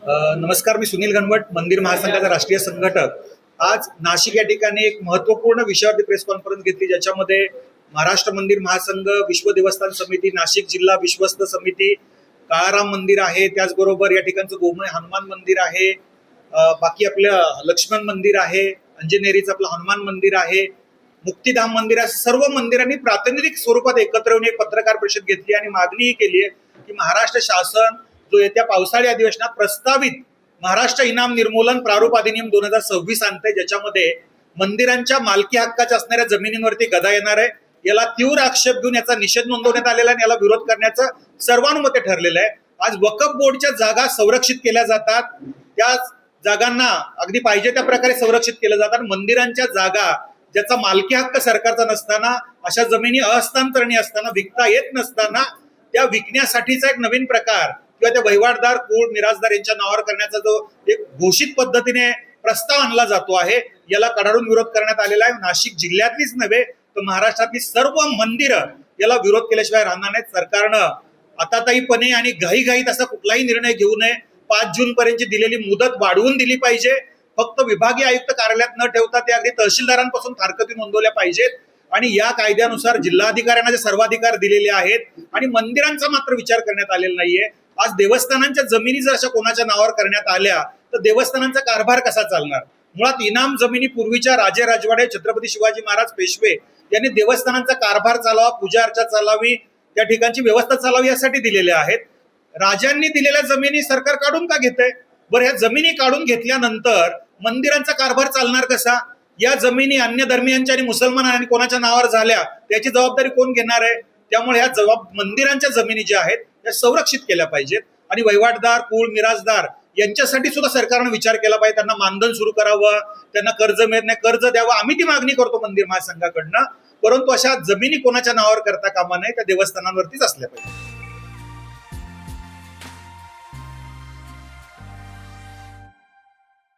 नमस्कार, मी सुनील घनवट, मंदिर महासंघाचा राष्ट्रीय संघटक. आज नाशिक या ठिकाणी एक महत्त्वपूर्ण विषयावरती प्रेस कॉन्फरन्स घेतली, ज्याच्यामध्ये महाराष्ट्र मंदिर महासंघ, विश्व देवस्थान समिती, नाशिक जिल्हा विश्वस्त समिती, काळाराम मंदिर आहे, त्याचबरोबर या ठिकाणचं गोमय हनुमान मंदिर आहे, बाकी आपलं लक्ष्मण मंदिर आहे, अंजनेरीचं आपलं हनुमान मंदिर आहे, मुक्तिधाम मंदिर आहे. सर्व मंदिरांनी प्रातिनिधिक स्वरूपात एकत्र येऊन एक पत्रकार परिषद घेतली आणि मागणी केली आहे की महाराष्ट्र शासन जो येत्या पावसाळी अधिवेशनात प्रस्तावित महाराष्ट्र इनाम निर्मूलन प्रारूप अधिनियम 2026 आणते, ज्याच्यामध्ये मंदिरांच्या मालकी हक्काच्या असणाऱ्या जमिनींवरती गदा येणार आहे. याला तीव्र आक्षेप घेऊन याचा निषेध नोंदवण्यात आलेला आणि याला विरोध करण्याचं सर्वानुमते ठरलेलं आहे. आज वक्फ बोर्डच्या जागा संरक्षित केल्या जातात, त्या जागांना अगदी पाहिजे त्या प्रकारे संरक्षित केल्या जातात. मंदिरांच्या जागा ज्याचा मालकी हक्क सरकारचा नसताना, अशा जमिनी अहस्तांतरणी असताना, विकता येत नसताना, त्या विकण्यासाठीचा एक नवीन प्रकार किंवा त्या वहिवाटदार, कुळ, मिराजदार यांच्या नावावर करण्याचा जो एक घोषित पद्धतीने प्रस्ताव आणला जातो आहे, याला कडाडून विरोध करण्यात आलेला आहे. नाशिक जिल्ह्यातलीच नव्हे तर महाराष्ट्रातली सर्व मंदिरं याला विरोध केल्याशिवाय राहणार नाहीत. सरकारनं आताताईपणे आणि घाईघाईत असा कुठलाही निर्णय घेऊ नये. 5 जून पर्यंतची दिलेली मुदत वाढवून दिली पाहिजे. फक्त विभागीय आयुक्त कार्यालयात न ठेवता ते अगदी तहसीलदारांपासून फारकती नोंदवल्या पाहिजेत आणि या कायद्यानुसार जिल्हाधिकाऱ्यांना जे सर्वाधिकार दिलेले आहेत आणि मंदिरांचा मात्र विचार करण्यात आलेला नाहीये. आज देवस्थानांच्या जमिनी जर अशा कोणाच्या नावावर करण्यात आल्या तर देवस्थानांचा कारभार कसा चालणार? मुळात इनाम जमिनी पूर्वीच्या राजे राजवाडे, छत्रपती शिवाजी महाराज, पेशवे यांनी देवस्थानांचा कारभार चालावा, पूजा अर्चा चालावी, त्या ठिकाणची व्यवस्था चालावी यासाठी दिलेल्या आहेत. राजांनी दिलेल्या जमिनी सरकार काढून का घेतंय? बरं, ह्या जमिनी काढून घेतल्यानंतर मंदिरांचा कारभार चालणार कसा? या जमिनी अन्य धर्मीयांच्या आणि मुसलमान आणि कोणाच्या नावावर झाल्या त्याची जबाबदारी कोण घेणार आहे? त्यामुळे ह्या मंदिरांच्या जमिनी ज्या आहेत त्या संरक्षित केल्या पाहिजेत आणि वहिवाटदार, कुळ, मिराजदार यांच्यासाठी सुद्धा सरकारनं विचार केला पाहिजे. त्यांना मानधन सुरू करावं, त्यांना कर्ज मिळत नाही, कर्ज द्यावं. आम्ही ती मागणी करतो मंदिर महासंघाकडनं, परंतु अशा जमिनी कोणाच्या नावावर करता कामा नये, त्या देवस्थानांवरतीच असल्या पाहिजे.